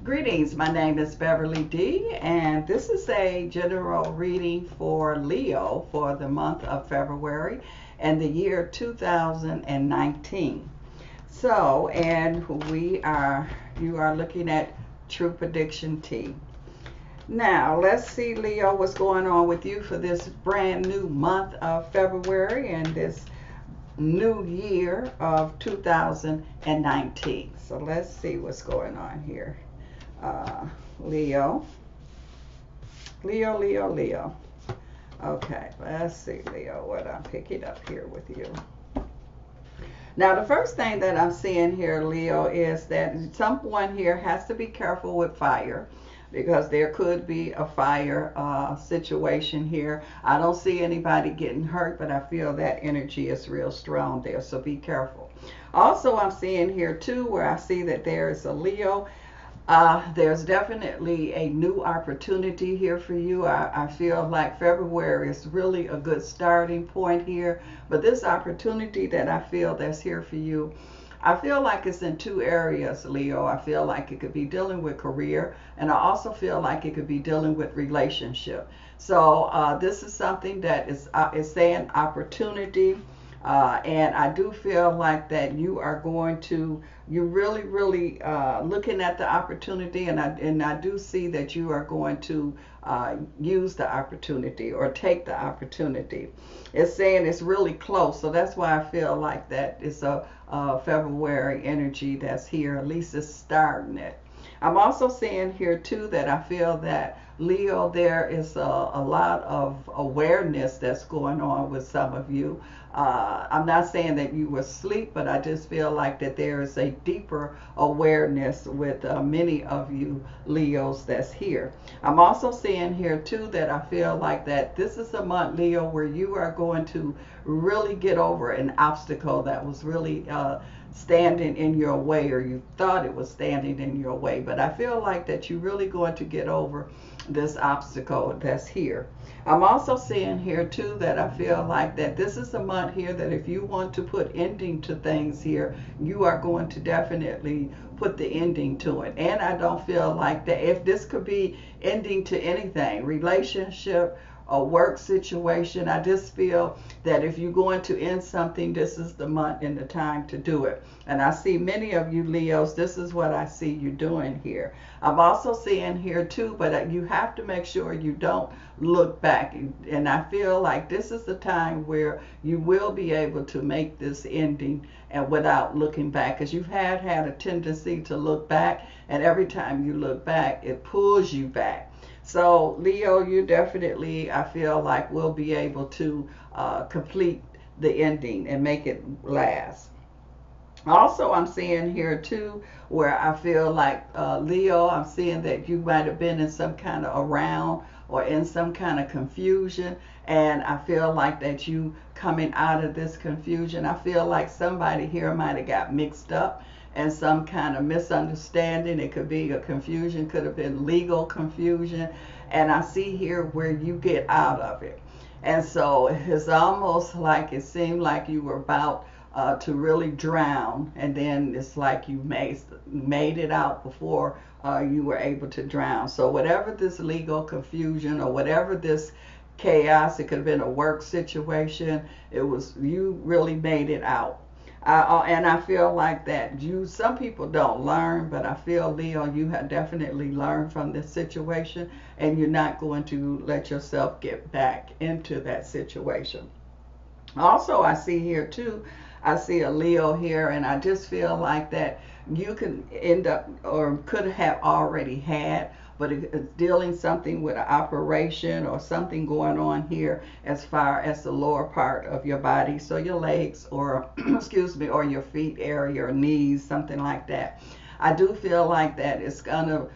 Greetings, my name is Beverly D, and this is a general reading for Leo for the month of February and the year 2019. So, and you are looking at True Prediction T. Now, let's see, Leo, what's going on with you for this brand new month of February and this new year of 2019. So let's see what's going on here. Leo. Okay, let's see, Leo, what I'm picking up here with you. Now, the first thing that I'm seeing here, Leo, is that someone here has to be careful with fire, because there could be a fire situation here. I don't see anybody getting hurt, but I feel that energy is real strong there, so be careful. Also, I'm seeing here too where I see that there is a Leo. There's definitely a new opportunity here for you. I feel like February is really a good starting point here. But this opportunity that I feel that's here for you, I feel like it's in two areas, Leo. I feel like it could be dealing with career, and I also feel like it could be dealing with relationship. So this is something that is saying opportunity. And I do feel like that you are going to, you're really looking at the opportunity, and I do see that you are going to use the opportunity or take the opportunity. It's saying it's really close, so that's why I feel like that it's a February energy that's here. At least it's starting it. I'm also seeing here too that I feel that Leo, there is a lot of awareness that's going on with some of you. I'm not saying that you were asleep, but I just feel like that there is a deeper awareness with many of you Leos that's here. I'm also seeing here too that I feel like that this is a month, Leo, where you are going to really get over an obstacle that was really standing in your way, or you thought it was standing in your way. But I feel like that you're really going to get over this obstacle that's here. I'm also seeing here too that I feel like that this is a month here that if you want to put ending to things here, you are going to definitely put the ending to it. And I don't feel like that if this could be ending to anything, relationship, a work situation, I just feel that if you're going to end something, this is the month and the time to do it. And I see many of you Leos, this is what I see you doing here. I'm also seeing here too, but you have to make sure you don't look back. And I feel like this is the time where you will be able to make this ending and without looking back, because you've had a tendency to look back, and every time you look back, it pulls you back. So Leo, you definitely, I feel like, will be able to complete the ending and make it last. Also, I'm seeing here too where I feel like Leo, I'm seeing that you might have been in some kind of around or in some kind of confusion, and I feel like that you coming out of this confusion, I feel like somebody here might have got mixed up and some kind of misunderstanding. It could be a confusion, could have been legal confusion, and I see here where you get out of it. And so it's almost like it seemed like you were about to really drown, and then it's like you made it out before you were able to drown. So whatever this legal confusion or whatever this chaos, it could have been a work situation, it was, you really made it out. And I feel like that some people don't learn, but I feel, Leo, you have definitely learned from this situation, and you're not going to let yourself get back into that situation. Also, I see here too, I see a Leo here, and I just feel like that you can end up, or could have already had, but it's dealing something with an operation or something going on here as far as the lower part of your body, so your legs or excuse me, or your feet area or knees, something like that. I do feel like that it's gonna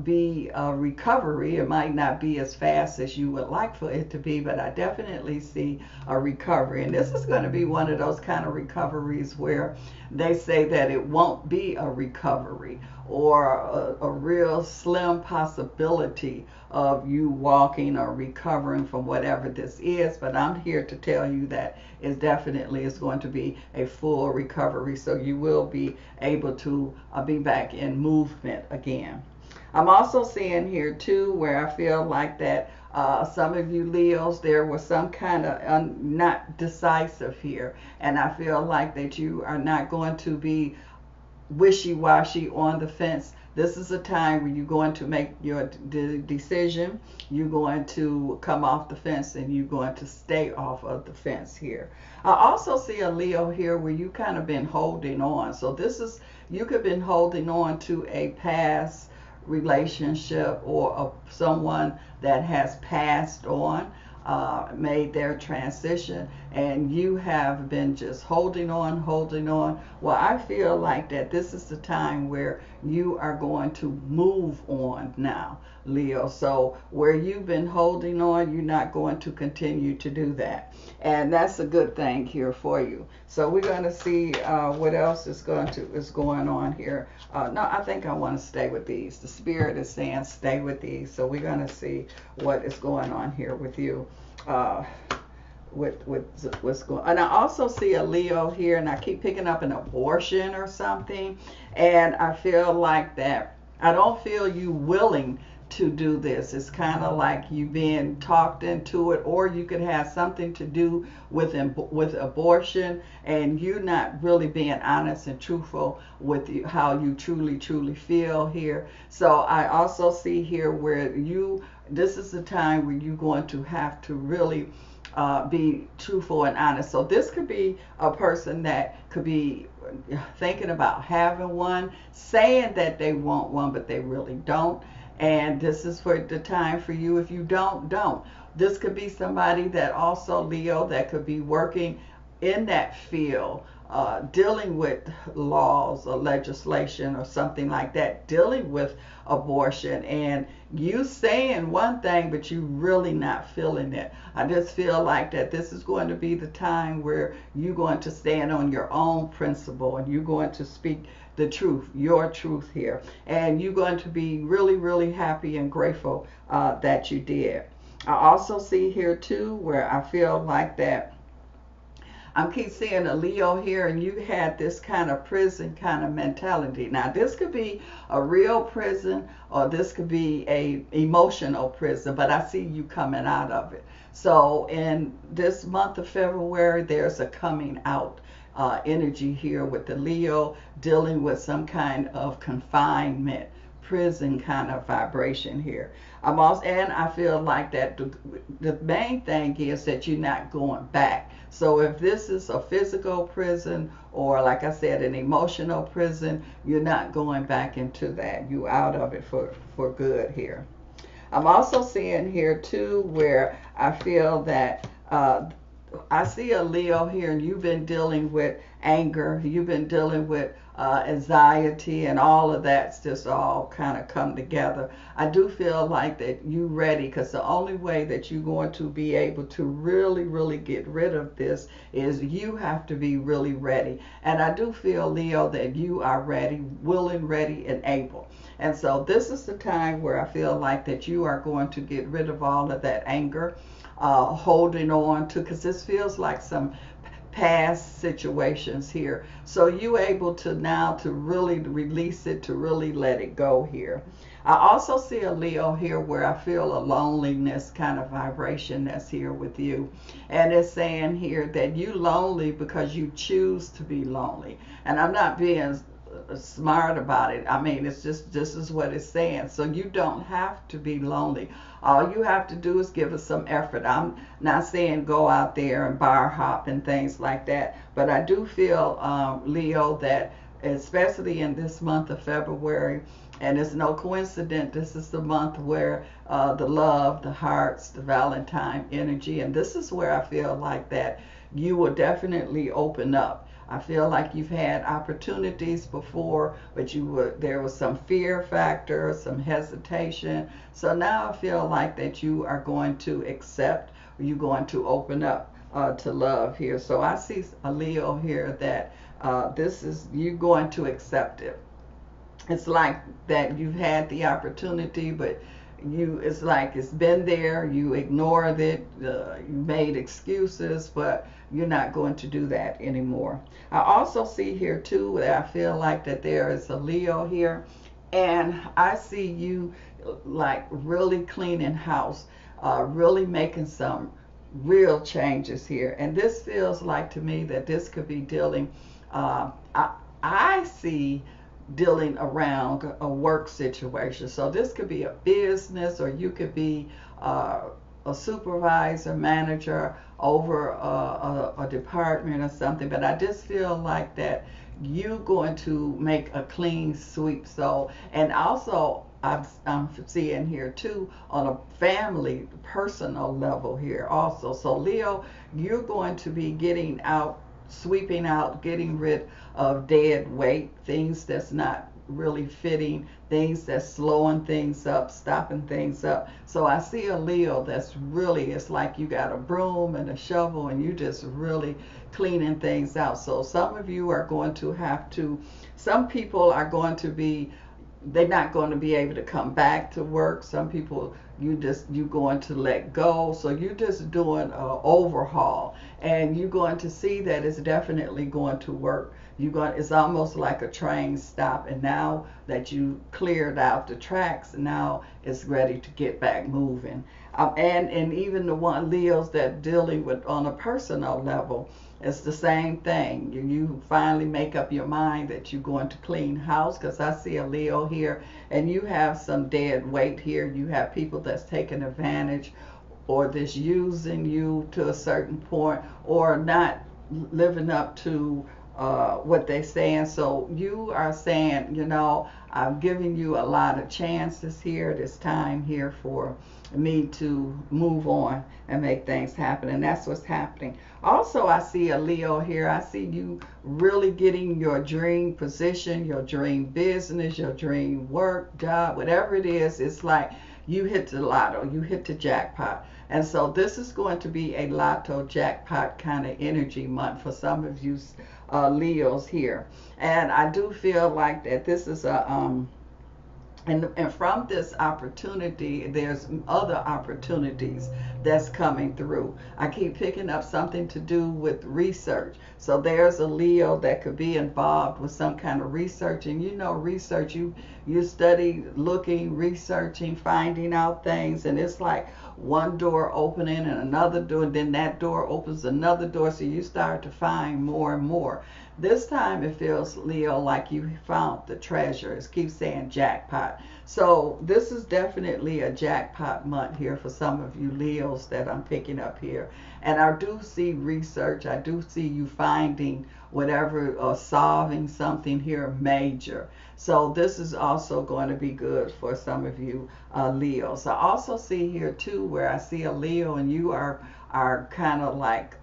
be a recovery. It might not be as fast as you would like for it to be, but I definitely see a recovery. And this is going to be one of those kind of recoveries where they say that it won't be a recovery or a real slim possibility of you walking or recovering from whatever this is, but I'm here to tell you that it definitely is going to be a full recovery, so you will be able to be back in movement again. I'm also seeing here too where I feel like that some of you Leos, there was some kind of not decisive here, and I feel like that you are not going to be wishy-washy on the fence. This is a time where you're going to make your decision. You're going to come off the fence and you're going to stay off of the fence here. I also see a Leo here where you kind of been holding on. So this is, you could have been holding on to a past relationship or someone that has passed on, made their transition, and you have been just holding on. Well, I feel like that this is the time where you are going to move on now, Leo. So where you've been holding on, you're not going to continue to do that, and that's a good thing here for you. So we're going to see what else is going on here. No, I think I want to stay with these. The spirit is saying stay with these, so we're going to see what is going on here with you. With what's going on. And I also see a Leo here, and I keep picking up an abortion or something, and I feel like that I don't feel you willing to do this. It's kind of like you being talked into it, or you could have something to do with abortion, and you not really being honest and truthful with how you truly feel here. So I also see here where this is the time where you're going to have to really be truthful and honest. So this could be a person that could be thinking about having one, saying that they want one, but they really don't. And this is for the time for you. If you don't. This could be somebody that also, Leo, that could be working in that field, dealing with laws or legislation or something like that, dealing with abortion, and you saying one thing but you really not feeling it. I just feel like that this is going to be the time where you're going to stand on your own principle, and you're going to speak the truth, your truth here, and you're going to be really happy and grateful that you did. I also see here too where I feel like that I keep seeing a Leo here, and you had this kind of prison kind of mentality. Now this could be a real prison, or this could be a emotional prison, but I see you coming out of it. So in this month of February, there's a coming out energy here with the Leo, dealing with some kind of confinement, prison kind of vibration here. And I feel like that the main thing is that you're not going back. So if this is a physical prison, or like I said, an emotional prison, you're not going back into that. You're out of it for good here. I'm also seeing here too where I feel that I see a Leo here, and you've been dealing with anger, you've been dealing with anxiety, and all of that's just all kind of come together. I do feel like that you ready, because the only way that you're going to be able to really get rid of this is you have to be really ready. And I do feel, Leo, that you are ready, willing, ready, and able. And so this is the time where I feel like that you are going to get rid of all of that anger, holding on to, because this feels like some past situations here. So you able to now to really release it, to really let it go here. I also see a Leo here where I feel a loneliness kind of vibration that's here with you, and it's saying here that you lonely because you choose to be lonely. And I'm not being smart about it. I mean, it's just, this is what it's saying. So you don't have to be lonely. All you have to do is give us some effort. I'm not saying go out there and bar hop and things like that, but I do feel, Leo, that especially in this month of February, and it's no coincidence, this is the month where the love, the hearts, the Valentine energy, and this is where I feel like that you will definitely open up. I feel like you've had opportunities before, but there was some fear factor, some hesitation. So now I feel like that you are going to accept, or you're going to open up to love here. So I see a Leo here that this is, you're going to accept it. It's like that you've had the opportunity, but it's like it's been there, you ignored it, you made excuses, but you're not going to do that anymore. I also see here too that I feel like that there is a Leo here, and I see you like really cleaning house, really making some real changes here. And this feels like to me that this could be dealing, I see dealing around a work situation. So this could be a business, or you could be a supervisor, manager over a department or something. But I just feel like that you're going to make a clean sweep. So, and also I'm seeing here too on a family, personal level here also. So Leo, you're going to be getting out, sweeping out, getting rid of dead weight, things that's not really fitting, things that's slowing things up, stopping things up. So I see a Leo that's really, it's like you got a broom and a shovel and you just really cleaning things out. So some of you are going to have to, some people are going to be, they're not going to be able to come back to work. Some people you're going to let go. So you're just doing an overhaul, and you're going to see that it's definitely going to work. It's almost like a train stop, and now that you cleared out the tracks, now it's ready to get back moving. And even the one Leos that dealing with on a personal level, it's the same thing. You finally make up your mind that you're going to clean house, because I see a Leo here, and you have some dead weight here. You have people that's taking advantage, or that's using you to a certain point, or not living up to what they're saying. So you are saying, I'm giving you a lot of chances here. This time here for me to move on and make things happen, and that's what's happening. Also, I see a Leo here. I see you really getting your dream position, your dream business, your dream work, job, whatever it is. It's like you hit the lotto, you hit the jackpot. And so this is going to be a lotto jackpot kind of energy month for some of you Leos here. And I do feel like that this is a and from this opportunity, there's other opportunities that's coming through. I keep picking up something to do with research. So there's a Leo that could be involved with some kind of research. And research, you study, looking, researching, finding out things. And it's like one door opening and another door, and then that door opens another door. So you start to find more and more. This time it feels, Leo, like you found the treasure. It keeps saying jackpot. So this is definitely a jackpot month here for some of you Leos that I'm picking up here. And I do see research. I do see you finding whatever, or solving something here major. So this is also going to be good for some of you Leos. I also see here too where I see a Leo, and you are kind of like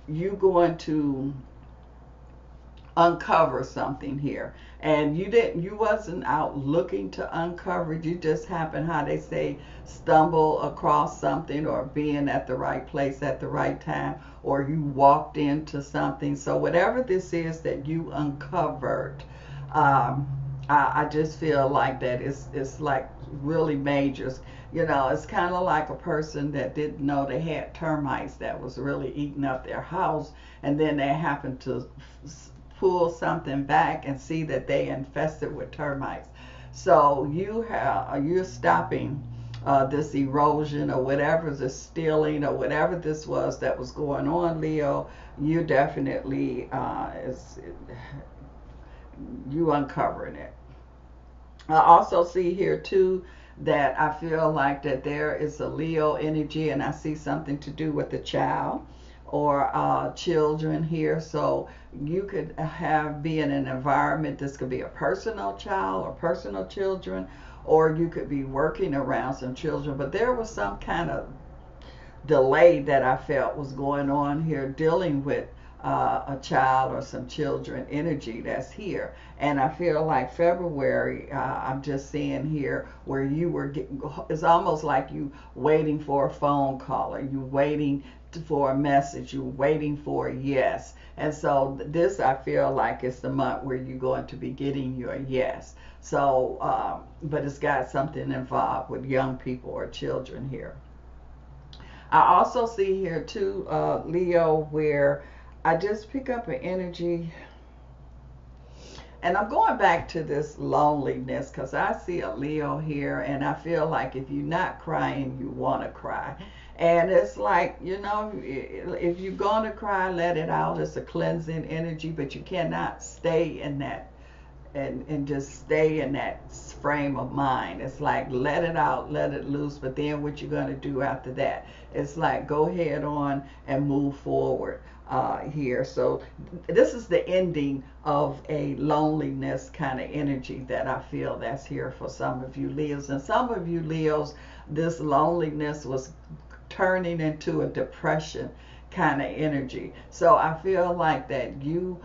you going to uncover something here, and you wasn't out looking to uncover it. You just happened, how they say, stumble across something, or being at the right place at the right time, or you walked into something. So whatever this is that you uncovered, I just feel like that it's like really major. It's kind of like a person that didn't know they had termites that was really eating up their house, and then they happened to pull something back and see that they infested with termites. So you're stopping this erosion, or whatever, this stealing, or whatever this was that was going on, Leo. You definitely you uncovering it. I also see here too that I feel like that there is a Leo energy, and I see something to do with the child, or children here. So you could be in an environment, this could be a personal child or personal children, or you could be working around some children. But there was some kind of delay that I felt was going on here, dealing with a child or some children energy that's here. And I feel like February, I'm just seeing here where you were getting, it's almost like you waiting for a phone call, or you waiting for a message, you waiting for a yes. And so this, I feel like, is the month where you're going to be getting your yes. So, but it's got something involved with young people or children here. I also see here too, Leo, where I just pick up an energy, and I'm going back to this loneliness because I see a Leo here, and I feel like if you're not crying, you want to cry. And it's like, you know, if you're going to cry, let it out. It's a cleansing energy, but you cannot stay in that and just stay in that frame of mind. It's like, let it out, let it loose, but then what you're going to do after that, it's like, go head on and move forward here. So this is the ending of a loneliness kind of energy that I feel that's here for some of you Leos. And some of you Leos, this loneliness was turning into a depression kind of energy. So I feel like that you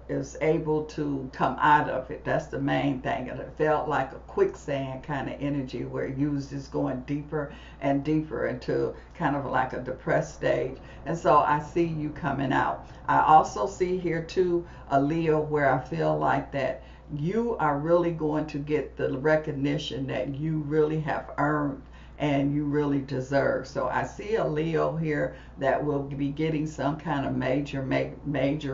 is able to come out of it. That's the main thing. And it felt like a quicksand kind of energy where you was just going deeper and deeper into kind of like a depressed stage. And so I see you coming out. I also see here too a Leo where I feel like that you are really going to get the recognition that you really have earned and you really deserve. So I see a Leo here that will be getting some kind of major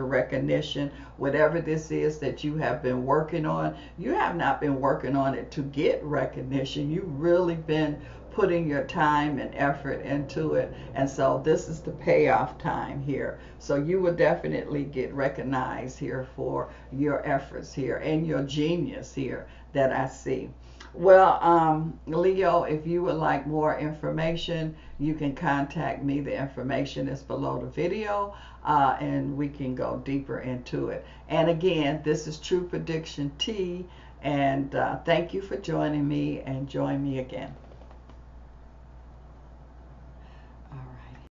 recognition. Whatever this is that you have been working on, you have not been working on it to get recognition. You've really been putting your time and effort into it, and so this is the payoff time here. So you will definitely get recognized here for your efforts here and your genius here that I see. Well, Leo, if you would like more information, you can contact me. The information is below the video, and we can go deeper into it. And again, this is True Prediction Tea, and thank you for joining me, and join me again.